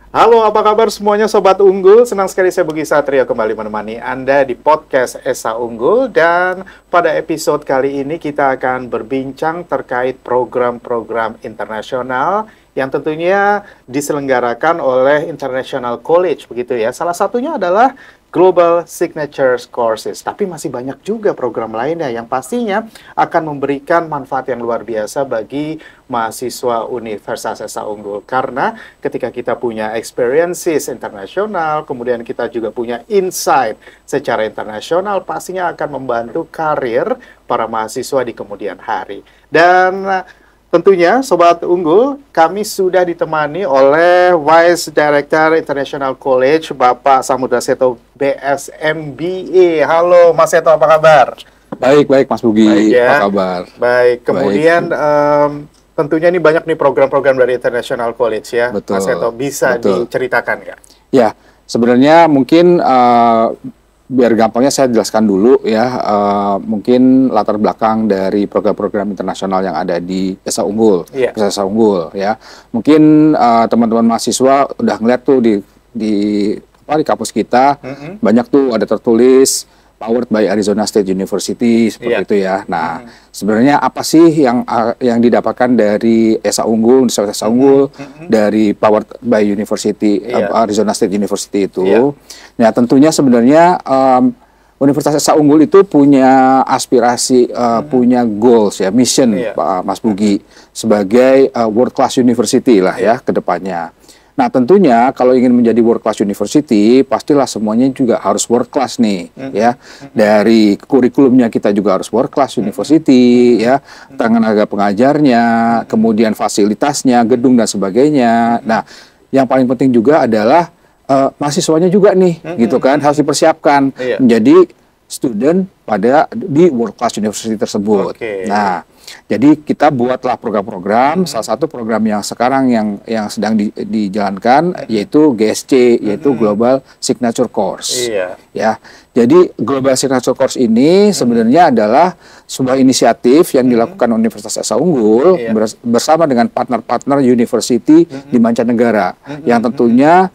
Halo, apa kabar semuanya Sobat Unggul? Senang sekali saya Budi Satrio kembali menemani Anda di podcast Esa Unggul. Dan pada episode kali ini kita akan berbincang terkait program-program internasional yang tentunya diselenggarakan oleh International College, begitu ya. Salah satunya adalah Global Signature Courses. Tapi masih banyak juga program lainnya yang pastinya akan memberikan manfaat yang luar biasa bagi mahasiswa Universitas Esa Unggul. Karena ketika kita punya experiences internasional, kemudian kita juga punya insight secara internasional, pastinya akan membantu karir para mahasiswa di kemudian hari. Dan tentunya, Sobat Unggul, kami sudah ditemani oleh Vice Director International College, Bapak Samudra Seto, BSMBA. Halo, Mas Seto, apa kabar? Baik, Mas Bugi. Baik, ya. Apa kabar? Baik, kemudian tentunya ini banyak nih program-program dari International College ya. Betul, Mas Seto, bisa diceritakan nggak? Ya, sebenarnya mungkin biar gampangnya saya jelaskan dulu ya, mungkin latar belakang dari program-program internasional yang ada di Esa Unggul, Esa Unggul ya. Mungkin teman-teman mahasiswa udah ngeliat tuh di kampus kita, banyak tuh ada tertulis Powered by Arizona State University seperti itu ya. Nah, sebenarnya apa sih yang didapatkan dari Esa Unggul, Esa Unggul dari Powered by University Arizona State University itu? Nah, tentunya sebenarnya Universitas Esa Unggul itu punya aspirasi, punya goals ya, mission Pak Mas Bugi sebagai world class university lah ya ke depannya. Nah, tentunya kalau ingin menjadi world class university, pastilah semuanya juga harus world class nih, ya. Dari kurikulumnya kita juga harus world class university, ya. Tenaga pengajarnya, kemudian fasilitasnya, gedung dan sebagainya. Nah, yang paling penting juga adalah mahasiswanya juga nih, gitu kan, harus dipersiapkan menjadi student di world class university tersebut. Nah, jadi kita buatlah program-program. Salah satu program yang sekarang yang sedang dijalankan yaitu GSC, yaitu Global Signature Course. Ya, jadi Global Signature Course ini sebenarnya adalah sebuah inisiatif yang dilakukan Universitas Esa Unggul bersama dengan partner-partner university di mancanegara, yang tentunya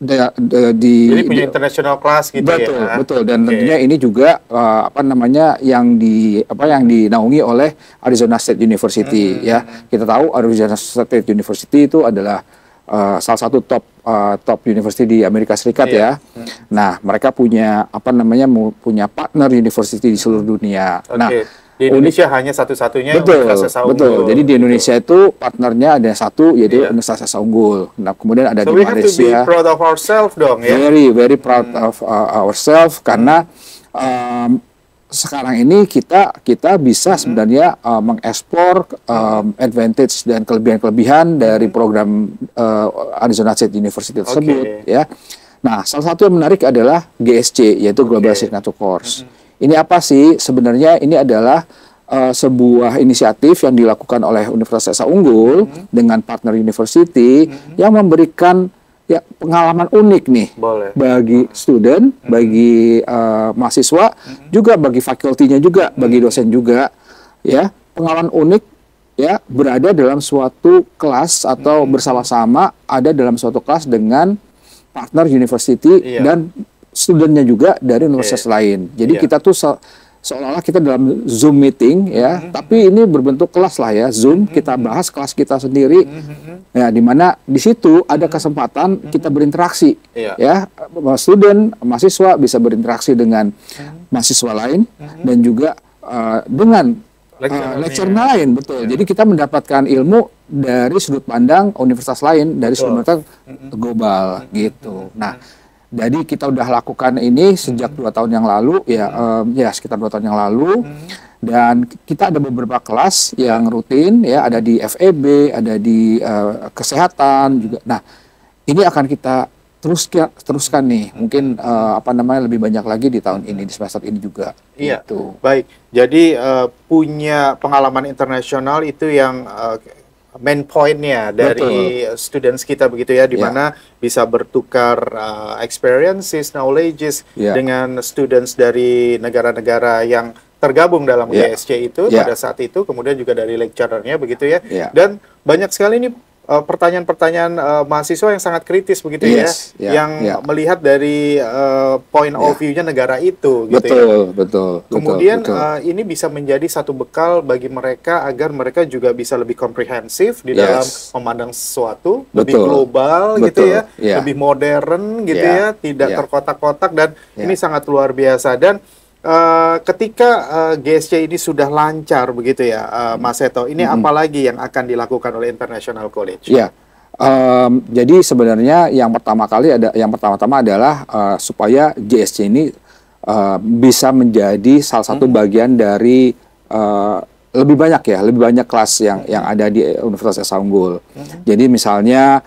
jadi punya international class gitu ya. Betul. Dan tentunya ini juga yang dinaungi oleh Arizona State University ya. Kita tahu Arizona State University itu adalah salah satu top university di Amerika Serikat ya. Nah, mereka punya punya partner university di seluruh dunia. Nah, di Indonesia hanya satu-satunya Universitas Esa Unggul. Betul. Jadi di Indonesia itu partnernya ada satu, yaitu Universitas Esa Unggul. Nah, kemudian ada di Malaysia. So we have to be proud of ourselves dong ya. Very proud of ourselves karena sekarang ini kita bisa sebenarnya mengeksplor advantage dan kelebihan-kelebihan dari program Arizona State University tersebut ya. Nah, salah satu yang menarik adalah GSC, yaitu Global Signature Course. Ini apa sih? Sebenarnya ini adalah sebuah inisiatif yang dilakukan oleh Universitas Esa Unggul dengan partner university yang memberikan pengalaman unik nih bagi student, bagi mahasiswa, juga bagi fakultinya juga, bagi dosen juga, ya, pengalaman unik ya, berada dalam suatu kelas atau bersama-sama ada dalam suatu kelas dengan partner university dan studentnya juga dari universitas lain. Jadi kita tuh seolah-olah kita dalam Zoom meeting ya, tapi ini berbentuk kelas lah ya, Zoom, kita bahas kelas kita sendiri. Ya, di mana di situ ada kesempatan kita berinteraksi ya, mahasiswa bisa berinteraksi dengan mahasiswa lain dan juga dengan lecturer lain, betul. Jadi kita mendapatkan ilmu dari sudut pandang universitas lain, dari sudut pandang global gitu. Nah, jadi kita udah lakukan ini sejak 2 tahun yang lalu ya, sekitar 2 tahun yang lalu, dan kita ada beberapa kelas yang rutin ya, ada di FEB, ada di kesehatan juga. Nah, ini akan kita teruskan nih, mungkin lebih banyak lagi di tahun ini, di semester ini juga. Gitu. Baik. Jadi punya pengalaman internasional itu yang main point-nya dari students kita begitu ya, di mana bisa bertukar experiences, knowledges dengan students dari negara-negara yang tergabung dalam GSC itu pada saat itu, kemudian juga dari lecturer-nya begitu ya. Dan banyak sekali ini pertanyaan-pertanyaan mahasiswa yang sangat kritis begitu yang melihat dari point of view-nya negara itu gitu betul. Kemudian ini bisa menjadi satu bekal bagi mereka agar mereka juga bisa lebih komprehensif di dalam memandang sesuatu, lebih global gitu ya, lebih modern gitu ya, tidak terkotak-kotak, dan ini sangat luar biasa. Dan ketika GSC ini sudah lancar begitu ya, Mas Seto, ini apa lagi yang akan dilakukan oleh International College? Ya, jadi sebenarnya yang pertama-tama adalah supaya GSC ini bisa menjadi salah satu bagian dari lebih banyak kelas yang ada di Universitas Esa Unggul. Jadi misalnya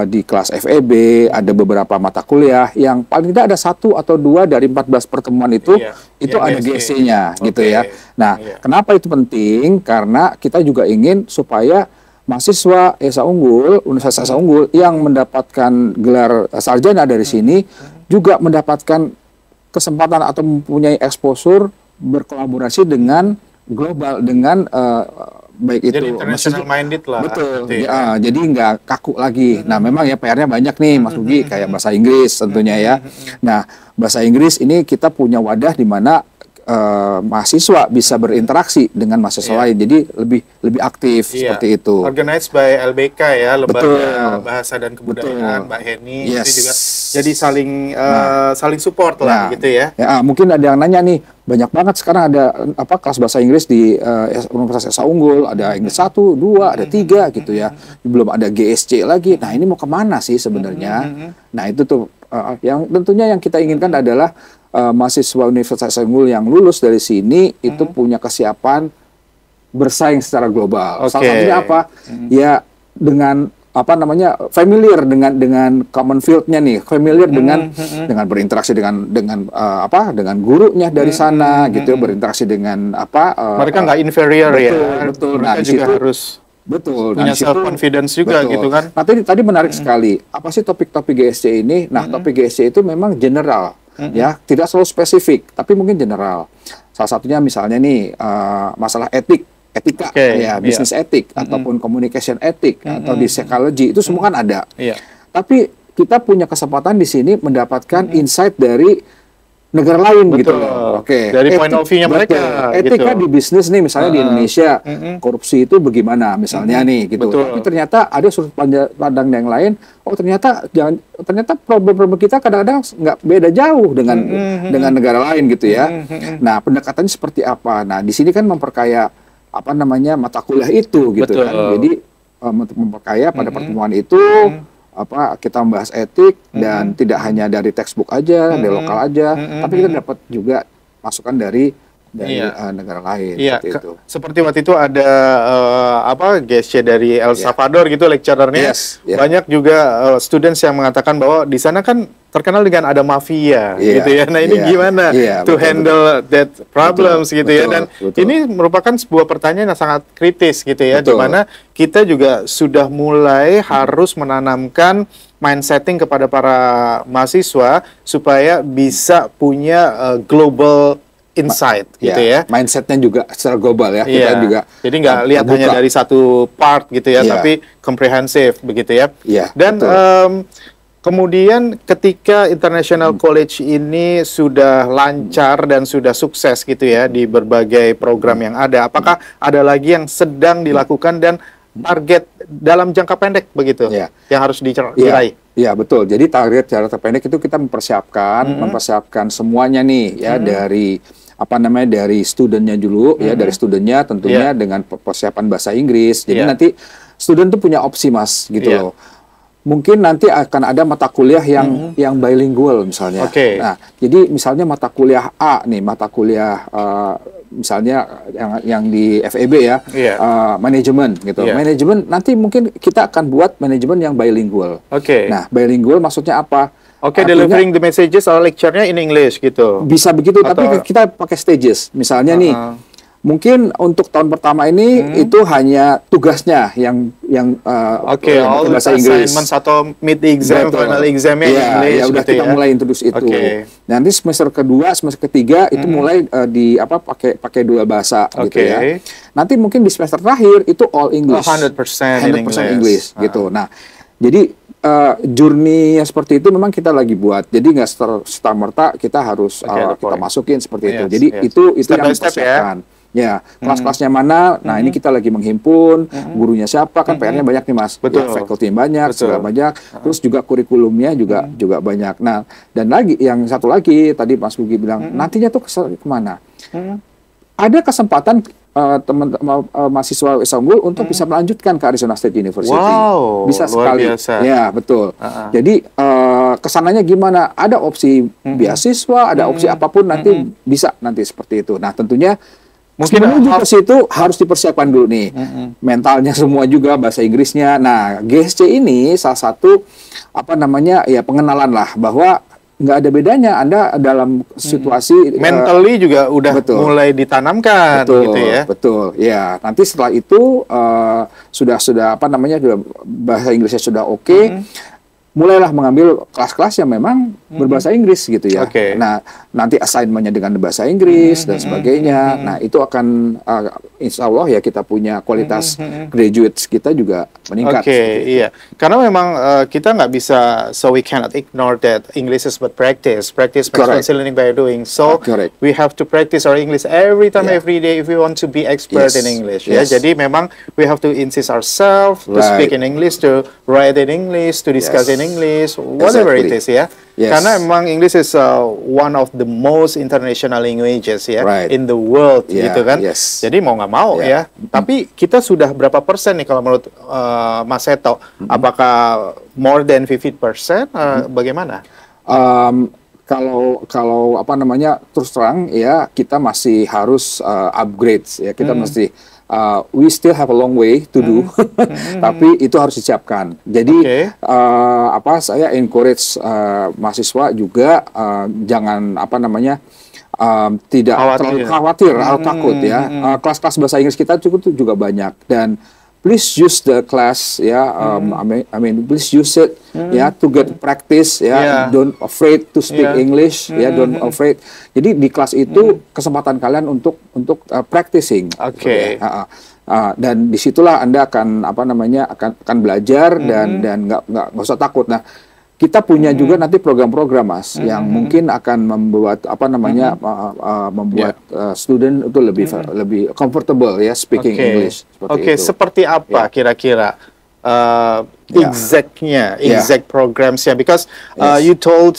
di kelas FEB ada beberapa mata kuliah yang paling tidak ada 1 atau 2 dari 14 pertemuan itu ada GSC-nya gitu ya. Nah, kenapa itu penting? Karena kita juga ingin supaya mahasiswa Esa Unggul, Universitas Esa Unggul yang mendapatkan gelar sarjana dari sini juga mendapatkan kesempatan atau mempunyai exposure berkolaborasi dengan global, dengan baik jadi itu international minded lah. Betul. Jadi nggak kaku lagi. Nah, memang ya PR-nya banyak nih, Mas Rugi, kayak bahasa Inggris tentunya ya. Nah, bahasa Inggris ini kita punya wadah di mana mahasiswa bisa berinteraksi dengan mahasiswa lain, jadi lebih aktif seperti itu. Organized by LBK ya, Lembaga Bahasa dan Kebudayaan, Mbak Heni, itu juga jadi saling support lah gitu ya. Mungkin ada yang nanya nih, banyak banget sekarang ada kelas bahasa Inggris di Universitas Esa Unggul, ada Inggris 1, 2, ada 3 gitu ya. Belum ada GSC lagi. Nah, ini mau kemana sih sebenarnya? Nah, itu tuh yang tentunya yang kita inginkan adalah mahasiswa Universitas Esa Unggul yang lulus dari sini itu punya kesiapan bersaing secara global. Salah satunya apa? Ya dengan familiar dengan common field-nya nih, familiar dengan berinteraksi dengan gurunya dari sana gitu, berinteraksi dengan mereka nggak inferior betul. Mereka juga harus punya self confidence juga gitu kan. Nah, tadi menarik sekali. Apa sih topik-topik GSC ini? Nah, topik GSC itu memang general. Ya, tidak selalu spesifik, tapi mungkin general. Salah satunya misalnya nih masalah etika, bisnis etik ataupun communication etik atau di psychology, itu semua kan ada. Tapi kita punya kesempatan di sini mendapatkan insight dari negara lain gitu loh. Dari point of view-nya mereka. Etika di bisnis nih, misalnya di Indonesia, korupsi itu bagaimana misalnya nih gitu. Tapi ternyata ada sudut pandang yang lain. Oh, ternyata problem-problem kita kadang-kadang nggak beda jauh dengan negara lain gitu ya. Nah, pendekatannya seperti apa? Nah, di sini kan memperkaya mata kuliah itu gitu kan. Jadi untuk memperkaya pada pertemuan itu kita membahas etik dan tidak hanya dari textbook aja, dari lokal aja, tapi kita dapat juga masukan dari negara lain. Seperti itu. Seperti waktu itu ada GSC dari El Salvador gitu, lecturernya. Banyak juga students yang mengatakan bahwa di sana kan terkenal dengan ada mafia gitu ya. Nah, ini gimana to handle that problems gitu ya. Dan ini merupakan sebuah pertanyaan yang sangat kritis gitu ya, di mana kita juga sudah mulai harus menanamkan mindsetting kepada para mahasiswa supaya bisa punya global insight gitu ya. Mindsetnya juga secara global ya. Kita juga jadi nggak lihat hanya dari satu part gitu ya, tapi komprehensif begitu ya. Dan kemudian ketika International College ini sudah lancar dan sudah sukses gitu ya di berbagai program yang ada, apakah ada lagi yang sedang dilakukan dan target dalam jangka pendek begitu yang harus diraih? Iya, betul. Jadi target jangka pendek itu kita mempersiapkan semuanya nih ya, dari studentnya dulu ya, dari studentnya tentunya dengan persiapan bahasa Inggris. Jadi nanti student tuh punya opsi, Mas, gitu loh. Mungkin nanti akan ada mata kuliah yang bilingual misalnya. Nah, jadi misalnya mata kuliah A nih, mata kuliah misalnya yang di FEB ya, manajemen gitu. Manajemen nanti mungkin kita akan buat manajemen yang bilingual. Nah, bilingual maksudnya apa? Delivering the messages or lecture-nya in English gitu. Bisa begitu, tapi kita pakai stages. Misalnya nih, Mungkin untuk tahun pertama ini itu hanya tugasnya yang all bahasa Inggris atau mid exam, final examnya English. Ya udah kita mulai introduce itu. Nanti semester kedua, semester ketiga itu mulai pakai dua bahasa gitu ya. Nanti mungkin di semester terakhir itu all English. 100% English gitu. Nah, jadi journey seperti itu memang kita lagi buat. Jadi nggak serta-merta kita harus kita masukin seperti itu. Jadi itu yang dipersiapkan. Ya, kelas-kelasnya mana? Nah, ini kita lagi menghimpun, gurunya siapa? Kan PR-nya banyak nih, Mas. Betul. Ya, faculty banyak, segala banyak. Terus juga kurikulumnya juga banyak. Nah, dan lagi yang satu lagi tadi Mas Bugi bilang, nantinya tuh kemana? Ada kesempatan teman-teman mahasiswa SA Unggul untuk bisa melanjutkan ke Arizona State University. Wow, bisa luar sekali. Biasa. Ya, betul. Jadi kesananya gimana? Ada opsi beasiswa, ada opsi apapun nanti bisa nanti seperti itu. Nah, tentunya mungkin menuju ke situ harus dipersiapkan dulu nih, mentalnya semua juga, bahasa Inggrisnya. Nah, GSC ini salah satu pengenalan lah bahwa nggak ada bedanya Anda dalam situasi mentally juga udah mulai ditanamkan, gitu ya. Betul, ya. Nanti setelah itu sudah bahasa Inggrisnya sudah oke. Mulailah mengambil kelas-kelas yang memang berbahasa Inggris gitu ya. Nah, nanti assignment-nya dengan bahasa Inggris dan sebagainya. Nah, itu akan insya Allah ya kita punya kualitas graduates kita juga meningkat. Iya. Karena memang kita nggak bisa, so we cannot ignore that English is but practice. Practice makes learning by doing. So we have to practice our English every time, every day if we want to be expert in English. Ya, jadi memang we have to insist ourselves to speak in English, to write in English, to discuss in English, whatever it is ya. Karena memang English is one of the most international languages ya in the world gitu kan. Jadi mau nggak mau ya. Tapi kita sudah berapa persen nih kalau menurut Mas Seto? Apakah more than 50%? Bagaimana? Kalau terus terang ya kita masih harus upgrade ya, kita mesti we still have a long way to do, tapi itu harus disiapkan. Jadi saya encourage mahasiswa juga jangan tidak terlalu khawatir atau takut ya. Kelas-kelas bahasa Inggris kita cukup juga banyak, dan please use the class please use it to get practice don't afraid to speak English don't afraid. Jadi di kelas itu kesempatan kalian untuk practicing. Dan disitulah Anda akan akan belajar dan nggak usah takut. Nah, kita punya juga nanti program-program Mas yang mungkin akan membuat membuat student itu lebih comfortable ya speaking English. Seperti apa kira-kira exact programs ya? Because you told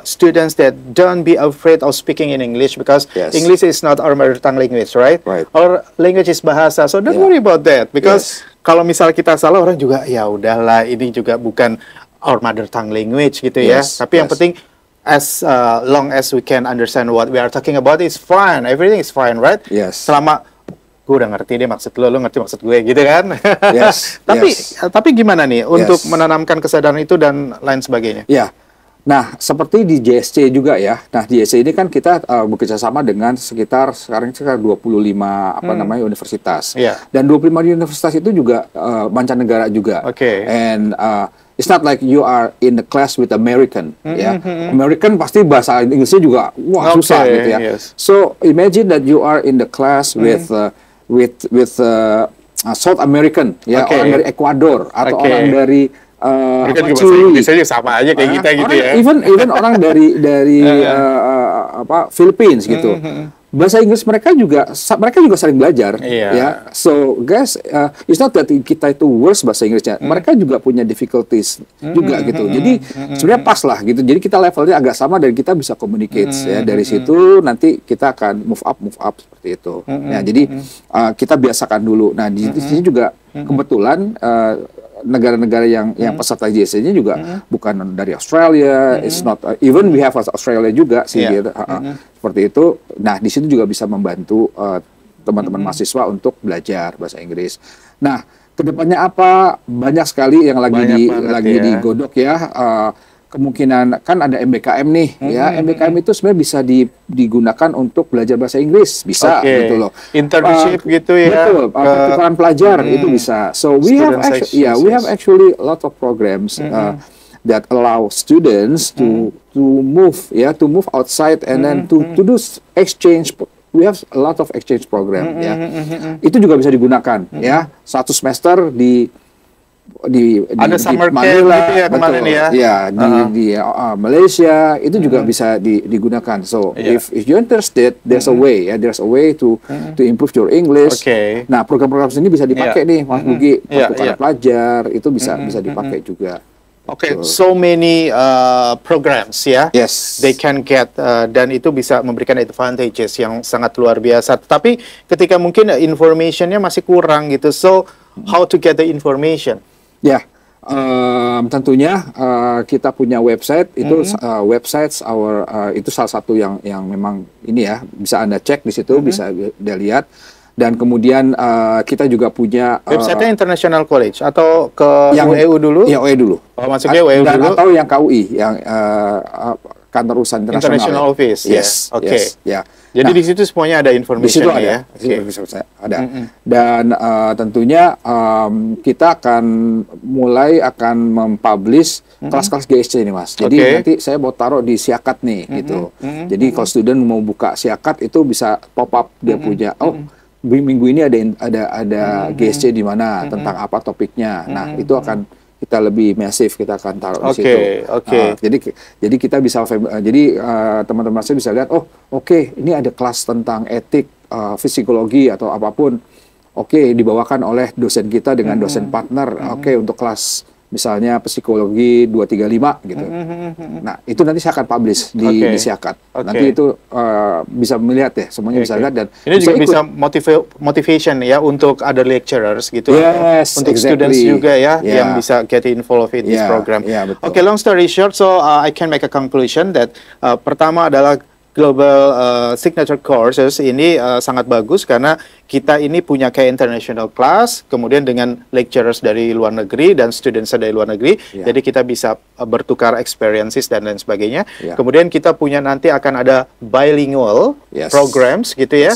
students that don't be afraid of speaking in English because English is not our mother tongue language, right? Our language is bahasa, so don't worry about that. Because kalau misal kita salah, orang juga ya udahlah, ini juga bukan our mother tongue language gitu ya. Tapi yang penting as long as we can understand what we are talking about is fine. Everything is fine, right? Selama gue udah ngerti deh maksud lo ngerti maksud gue gitu kan. Tapi gimana nih untuk menanamkan kesadaran itu dan lain sebagainya? Nah, seperti di JSC juga ya. Nah, di JSC ini kan kita bekerja sama dengan sekitar 25 universitas. Dan 25 universitas itu juga mancanegara juga. And it's not like you are in the class with American, American pasti bahasa Inggrisnya juga susah gitu ya. So imagine that you are in the class with South American, orang dari Ecuador atau orang dari Chile, sama aja kayak kita gitu ya. Even orang dari Philippines gitu. Bahasa Inggris mereka juga sering belajar ya. So guys, it's not that kita itu worse bahasa Inggrisnya. Mereka juga punya difficulties juga gitu. Jadi sebenarnya pas lah gitu. Jadi kita levelnya agak sama dan kita bisa communicate ya. Dari situ nanti kita akan move up seperti itu. Ya, jadi kita biasakan dulu. Nah, di sini juga kebetulan negara-negara yang peserta JSC-nya juga bukan dari Australia, it's not even we have Australia juga sih gitu. Seperti itu. Nah, di situ juga bisa membantu teman-teman mahasiswa untuk belajar bahasa Inggris. Nah, kedepannya apa? Banyak sekali yang lagi digodok ya. kemungkinan kan ada MBKM nih, ya MBKM itu sebenarnya bisa digunakan untuk belajar bahasa Inggris, bisa gitu loh. Internship gitu ya. Betul, pertukaran pelajar itu bisa. So we have actually a lot of programs that allow students to move outside and then to do exchange. We have a lot of exchange program ya. Itu juga bisa digunakan ya. 1 semester di ada summer camp gitu ya kemarin ya. Ya, di Malaysia itu juga bisa digunakan. So if you're interested, there's a way to improve your English. Nah, program-program ini bisa dipakai nih Mas Bugi, pertukaran pelajar itu bisa dipakai juga. So many programs ya. Yes. They can get dan itu bisa memberikan advantages yang sangat luar biasa. Tapi ketika mungkin informationnya masih kurang gitu. So how to get the information? Ya, tentunya kita punya website itu itu salah satu yang memang ini ya bisa Anda cek di situ, bisa Anda lihat. Dan kemudian kita juga punya website-nya International College atau ke yang UEU dulu? Ya, UEU dulu. Oh, masuknya UEU dulu. Atau yang KUI yang kantor urusan international office. Yes. Ya. Jadi di situ semuanya ada informasi ya. Ada. Dan tentunya kita akan mempublish kelas-kelas GSC ini, Mas. Jadi nanti saya mau taruh di Siakat nih gitu. Jadi kalau student mau buka Siakat itu bisa pop up dia punya minggu ini ada GSC di mana tentang apa topiknya. Nah, itu akan kita lebih masif, kita akan taruh di situ. Jadi kita bisa teman-teman saya bisa lihat ini ada kelas tentang etik, psikologi atau apapun. Dibawakan oleh dosen kita dengan dosen partner. Untuk kelas misalnya psikologi 235 gitu. Nah, itu nanti saya akan publish di Siakat. Nanti itu bisa melihat ya, semuanya bisa lihat dan ini juga bisa motivation ya untuk other lecturers gitu. Untuk students juga ya yang bisa get involved in this program. Long story short, so I can make a conclusion that pertama adalah Global Signature Courses ini sangat bagus karena kita ini punya kayak international class, kemudian dengan lecturers dari luar negeri dan students dari luar negeri, jadi kita bisa bertukar experiences dan lain sebagainya. Kemudian kita punya nanti akan ada bilingual programs gitu ya.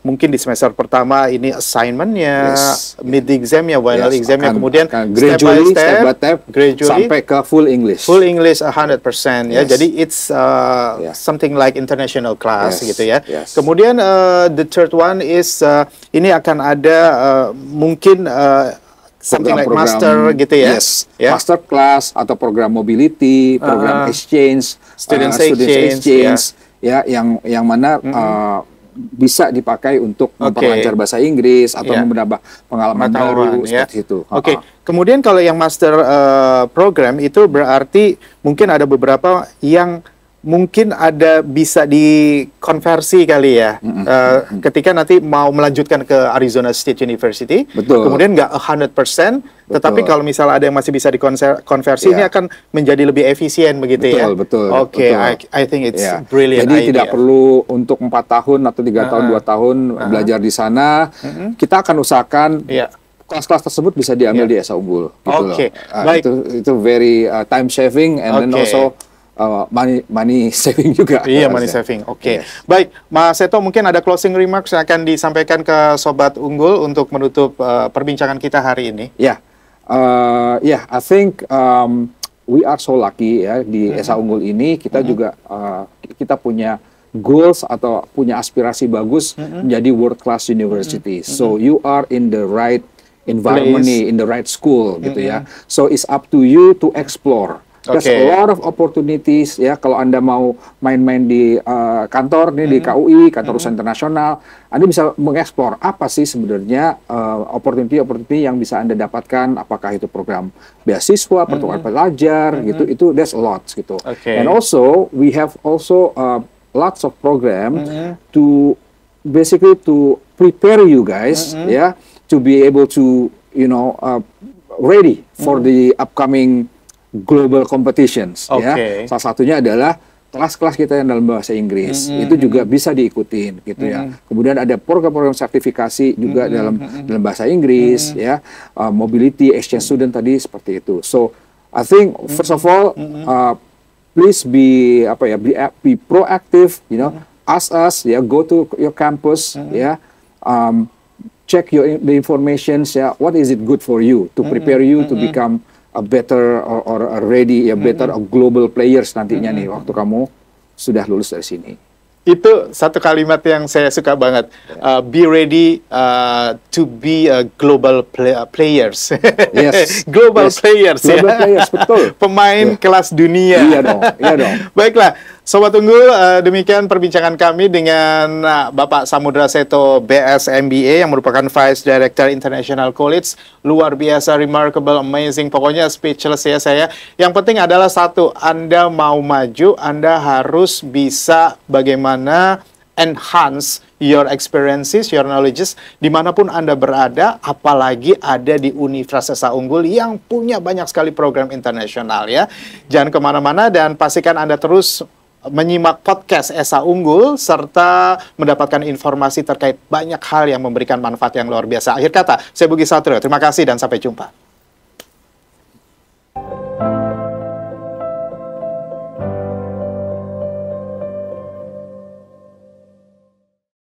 Mungkin di semester pertama ini assignment-nya, mid exam-nya, final exam-nya, kemudian step by step, gradually sampai ke full English. Full English 100% ya. Jadi it's something like international class gitu ya. Kemudian the third one is ini akan ada mungkin something like master gitu ya. Master class atau program mobility, program exchange, student exchange ya yang mana bisa dipakai untuk memperlancar bahasa Inggris atau menambah pengalaman baru seperti itu. Kemudian kalau yang master program itu berarti mungkin ada beberapa yang mungkin ada bisa dikonversi kali ya, ketika nanti mau melanjutkan ke Arizona State University. Kemudian nggak 100%, tetapi kalau misalnya ada yang masih bisa dikonversi, ini akan menjadi lebih efisien begitu ya. I think it's brilliant. Jadi tidak perlu untuk 4 tahun atau 3 tahun, 2 tahun belajar di sana. Kita akan usahakan kelas-kelas tersebut bisa diambil di Esa Unggul. Itu very time saving and then also money saving juga. Money saving. Baik, Mas Seto, mungkin ada closing remarks yang akan disampaikan ke Sobat Unggul untuk menutup perbincangan kita hari ini. I think we are so lucky ya di Esa Unggul ini. Kita juga kita punya goals atau punya aspirasi bagus menjadi world class university. So you are in the right environment, in the right school gitu ya. So it's up to you to explore. There's a lot of opportunities ya. Kalau Anda mau main-main di kantor nih di KUI, kantor usaha internasional, Anda bisa mengeksplor apa sih sebenarnya opportunity yang bisa Anda dapatkan. Apakah itu program beasiswa, pertukaran pelajar, gitu. Itu there's a lot gitu. And also we have also lots of program to basically to prepare you guys ya to be able to ready for the upcoming global competitions ya. Salah satunya adalah kelas-kelas kita yang dalam bahasa Inggris. Itu juga bisa diikutin gitu ya. Kemudian ada program-program sertifikasi juga dalam bahasa Inggris ya. Mobility exchange student tadi seperti itu. So I think first of all, please be be proactive. Ask us, go to your campus, check the informations. What is it good for you to prepare you to become a better or a ready, better global players nantinya nih waktu kamu sudah lulus dari sini. Itu satu kalimat yang saya suka banget. Be ready to be a global players. Yes. Global players. Global players, betul. Pemain kelas dunia. Iya dong. Baiklah, Sobat Unggul, demikian perbincangan kami dengan Bapak Samudra Seto, BS MBA, yang merupakan Vice Director International College. Luar biasa, remarkable, amazing. Pokoknya speechless ya saya. Yang penting adalah satu, Anda mau maju, Anda harus bisa bagaimana enhance your experiences, your knowledges, dimanapun Anda berada, apalagi ada di Universitas Esa Unggul yang punya banyak sekali program internasional ya. Jangan kemana-mana dan pastikan Anda terus menyimak podcast Esa Unggul serta mendapatkan informasi terkait banyak hal yang memberikan manfaat yang luar biasa. Akhir kata, saya Budi Satrio, terima kasih dan sampai jumpa.